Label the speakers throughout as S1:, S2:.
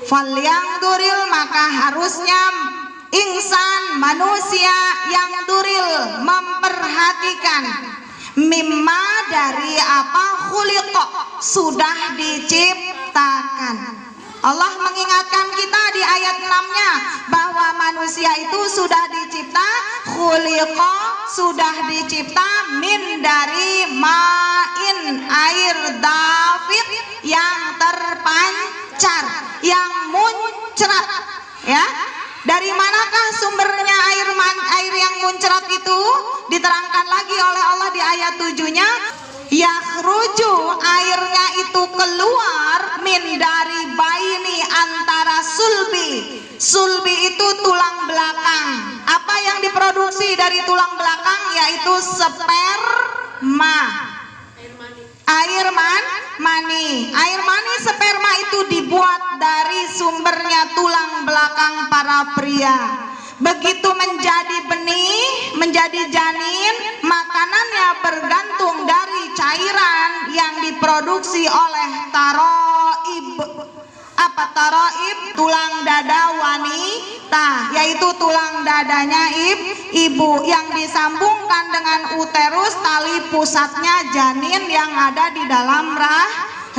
S1: Falyangduril, maka harusnya insan, manusia yang duril, memperhatikan, mimma, dari apa, khuliqa, sudah diciptakan. Allah mengingatkan kita di ayat 6-nya bahwa manusia itu sudah dicipta, khuliqa, sudah dicipta, min, dari ma'in, air, dafid, yang terpancar, yang muncrat, ya. Dari manakah sumbernya air yang muncrat itu? Diterangkan lagi oleh Allah di ayat 7-nya, yakhruju, airnya itu keluar, min, dari baini, antara sulbi. Sulbi itu tulang belakang. Apa yang diproduksi dari tulang belakang? Yaitu sperma, air mani. Air mani sperma itu dibuat dari sumbernya tulang belakang para pria. Begitu menjadi benih, menjadi janin, makanannya bergantung dari cairan yang diproduksi oleh taroib. Apa taroib? Tulang dada wanita, yaitu tulang dadanya ibu yang disambungkan dengan uterus, tali pusatnya janin yang ada di dalam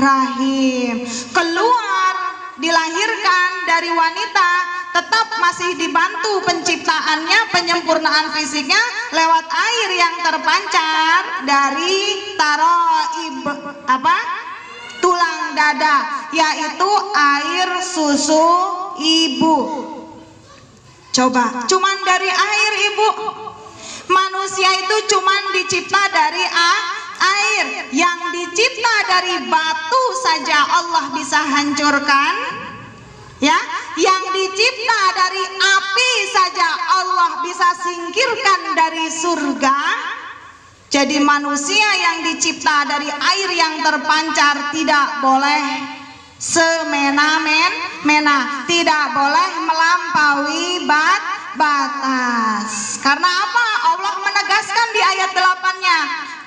S1: rahim. Keluar, dilahirkan dari wanita, tetap masih dibantu penciptaannya, penyempurnaan fisiknya lewat air yang terpancar dari taroib, apa? Tulang dada, yaitu air susu ibu. Coba, cuman dari air ibu. Manusia itu cuman dicipta dari air. Yang dicipta dari batu saja Allah bisa hancurkan, ya. Yang dicipta dari api saja Allah bisa singkirkan dari surga. Jadi manusia yang dicipta dari air yang terpancar tidak boleh semena-mena, tidak boleh melampaui batas. Karena apa? Allah menegaskan di ayat 8-nya,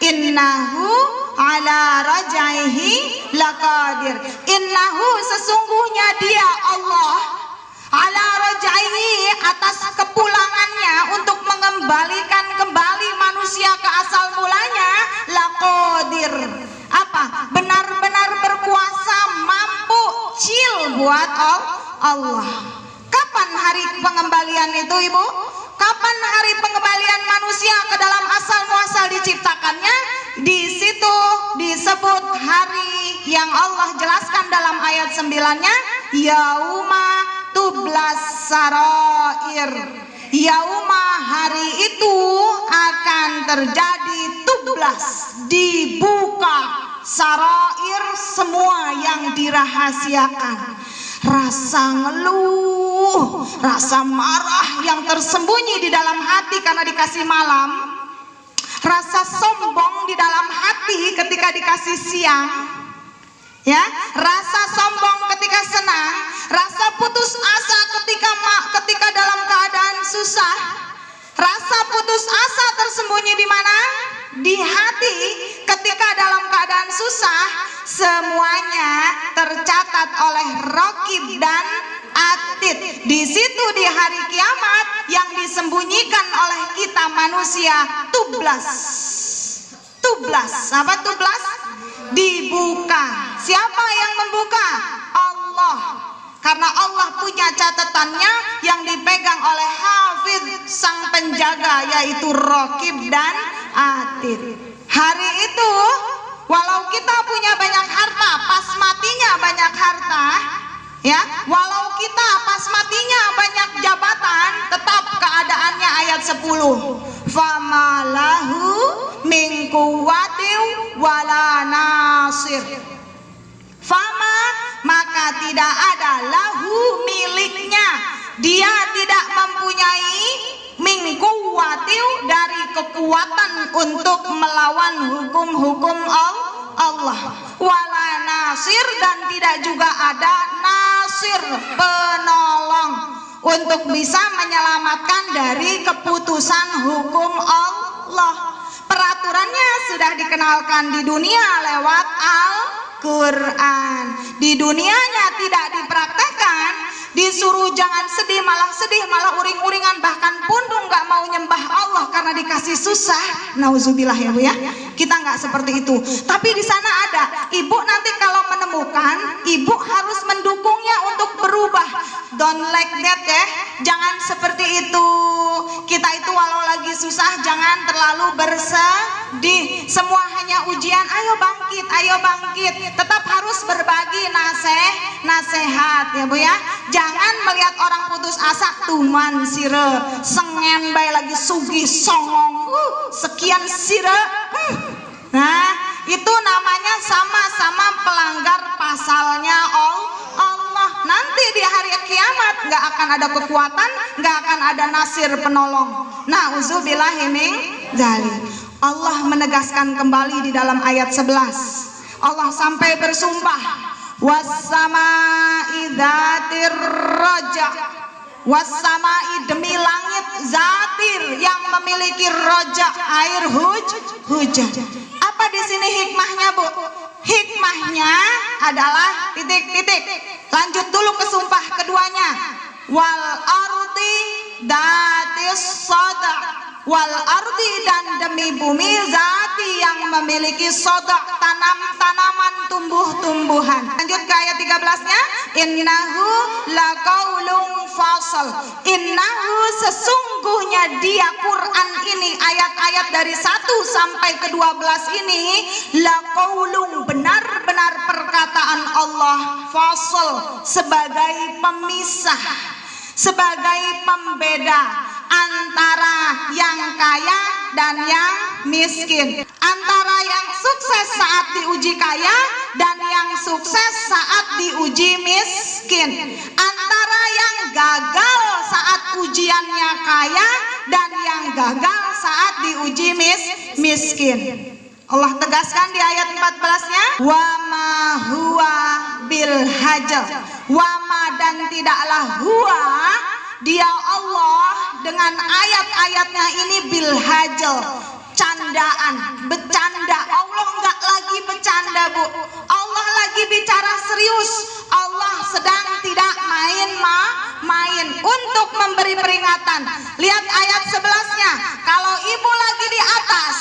S1: innahu ala rajaihi laqadir. Innahu, sesungguhnya dia Allah, ala rajaihi, atas kepulangannya, untuk mengembalikan kembali manusia ke asal mulanya, laqadir. Apa? Benar-benar berkuasa, mampu, cil buat Allah. Kapan hari pengembalian itu, Ibu? Kapan hari pengembalian manusia ke dalam asal muasal diciptakannya? Di situ disebut hari yang Allah jelaskan dalam ayat 9-nya, yauma tublas sarair. Yauma, hari itu akan terjadi tublas, dibuka, sarair, semua yang dirahasiakan. Rasa ngeluh, rasa marah yang tersembunyi di dalam hati karena dikasih malam, rasa sombong di dalam hati ketika dikasih siang, ya, rasa sombong ketika senang, rasa putus asa ketika dalam keadaan susah. Rasa putus asa tersembunyi di mana? Di hati ketika dalam keadaan susah. Semuanya tercatat oleh Raqib dan Atid. Di situ di hari kiamat yang disembunyikan oleh kita manusia tublas. Tublas, apa tublas? Dibuka. Siapa yang membuka? Allah. Karena Allah punya catatannya yang dipegang oleh Hafid, sang penjaga, yaitu Raqib dan Atid. Hari itu, walau kita punya banyak harta, pas matinya banyak harta, ya, walau kita pas matinya banyak jabatan, tetap keadaannya ayat 10. Famalahu min quwwatin wala nasir. Fama, maka tidak ada, lahu, miliknya, dia tidak mempunyai, min quwwatin, dari kekuatan untuk melawan hukum-hukum Allah, wala nasir, dan tidak juga ada nasir, penolong, untuk bisa menyelamatkan dari keputusan hukum Allah. Peraturannya sudah dikenalkan di dunia lewat Al-Quran. Di dunianya tidak dipraktekkan, disuruh jangan sedih, malah uring-uringan, bahkan pundung nggak mau nyembah Allah karena dikasih susah. Nauzubillah ya Bu ya. Kita nggak seperti itu. Tapi di sana ada, ibu nanti kalau menemukan, ibu harus mendukungnya untuk berubah. Don't like that ya. Jangan seperti itu. Kita itu walau lagi susah jangan terlalu bersedih. Semua hanya ujian. Ayo bangkit, ayo bangkit. Tetap harus berbagi nasihat ya Bu ya. Jangan melihat orang putus asa tuman sire sengen bae lagi sugih songong sekian sire. Nah, itu namanya sama-sama pelanggar pasalnya Allah. Nanti di hari kiamat nggak akan ada kekuatan, nggak akan ada nasir penolong. Nauzubillahi min dzalik. Allah menegaskan kembali di dalam ayat 11. Allah sampai bersumpah, was-samaa'i dzatir raja. Was-samaa'i demi langit zatir yang memiliki raja, air hujan. Apa di sini hikmahnya Bu? Hikmahnya adalah titik. Lanjut dulu ke sumpah keduanya. Wal ardi datis sada. Wal ardi dan demi bumi zati yang memiliki sodak, tanaman tumbuh-tumbuhan. Lanjut ke ayat 13-nya. Innahu laqaulun fasal. Innahu sesungguhnya dia Quran ini, ayat-ayat dari 1 sampai ke 12 ini, laqaulun benar-benar perkataan Allah, fasal sebagai pemisah, sebagai pembeda antara yang kaya dan yang miskin, antara yang sukses saat diuji kaya dan yang sukses saat diuji miskin, antara yang gagal saat ujiannya kaya dan yang gagal saat diuji miskin. Allah tegaskan di ayat 14-nya, wa ma huwa bil hajal, wa ma dan tidaklah huwa dia Allah dengan ayat-ayatnya ini bil hajal, candaan, bercanda. Allah nggak lagi bercanda Bu, Allah lagi bicara serius. Allah sedang tidak main untuk memberi peringatan. Lihat ayat 11-nya, kalau ibu lagi di atas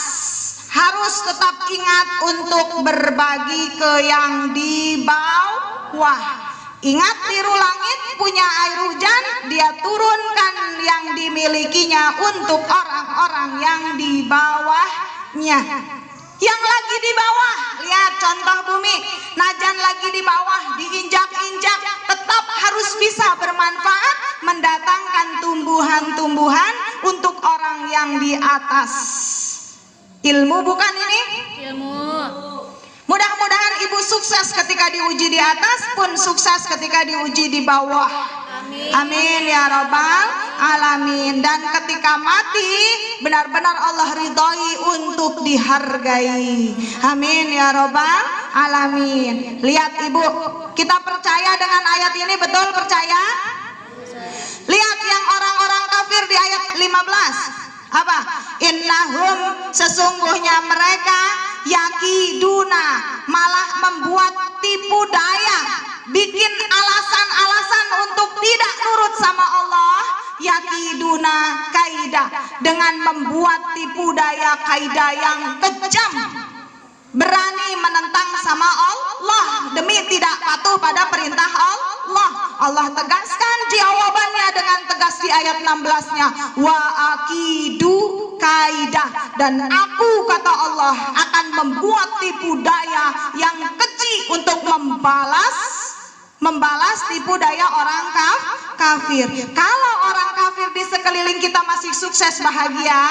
S1: harus tetap ingat untuk berbagi ke yang di bawah. Ingat tiru langit punya air hujan, dia turunkan yang dimilikinya untuk orang-orang yang di bawahnya. Yang lagi di bawah, lihat contoh bumi, najan lagi di bawah, diinjak-injak, tetap harus bisa bermanfaat, mendatangkan tumbuhan-tumbuhan untuk orang yang di atas. Ilmu bukan ini? Ilmu. Mudah-mudahan ibu sukses ketika diuji di atas pun sukses ketika diuji di bawah. Amin. Amin ya rabbal alamin. Dan ketika mati benar-benar Allah ridhoi untuk dihargai. Amin ya rabbal alamin. Lihat ibu, kita percaya dengan ayat ini, betul percaya? Lihat yang orang-orang kafir di ayat 15. Apa? Innahum sesungguhnya mereka yakiduna malah membuat tipu daya, bikin alasan-alasan untuk tidak nurut sama Allah. Yakiduna kaidah, dengan membuat tipu daya kaidah yang kejam, berani menentang sama Allah demi tidak patuh pada perintah Allah. Allah tegaskan jawabannya dengan tegas di ayat 16-nya, wa akidu kaidah, dan aku kata Allah akan membuat tipu daya yang keji untuk membalas tipu daya orang kafir. Kalau orang kafir di sekeliling kita masih sukses bahagia,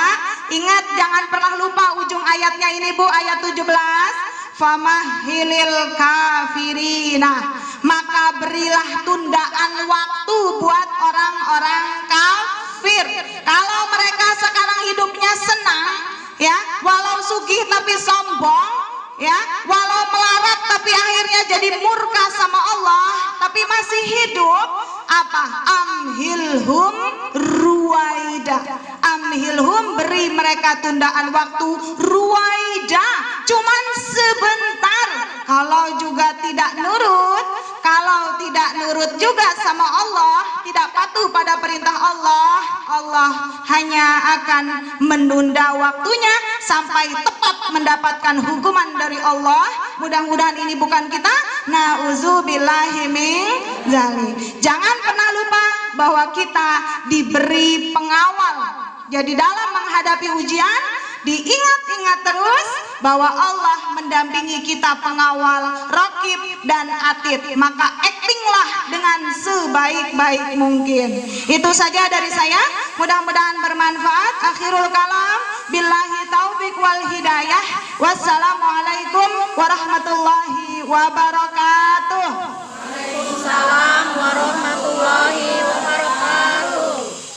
S1: ingat jangan pernah lupa ujung ayatnya ini Bu, ayat 17. Famahilil kafirina, maka berilah tundaan waktu buat orang-orang kafir. Kalau mereka sekarang hidupnya senang, ya, walau sugih tapi sombong, ya, walau melarat tapi akhirnya jadi murka sama Allah, tapi masih hidup, apa? Amhilhum ruwaida. Amhilhum, beri mereka tundaan waktu, ruwaida, cuman sebentar. Kalau juga tidak nurut, kalau tidak nurut juga sama Allah, tidak patuh pada perintah Allah, Allah hanya akan menunda waktunya sampai tepat mendapatkan hukuman dari Allah. Mudah-mudahan ini bukan kita. Nauzubillahi min dzalik. Jangan pernah lupa bahwa kita diberi pengawal. Jadi dalam menghadapi ujian, diingat-ingat terus bahwa Allah mendampingi kita, pengawal, raqib dan atid. Maka actinglah dengan sebaik-baik mungkin. Itu saja dari saya, mudah-mudahan bermanfaat. Akhirul kalam, billahi taufik wal hidayah. Wassalamualaikum warahmatullahi wabarakatuh.
S2: Waalaikumsalam warahmatullahi wabarakatuh.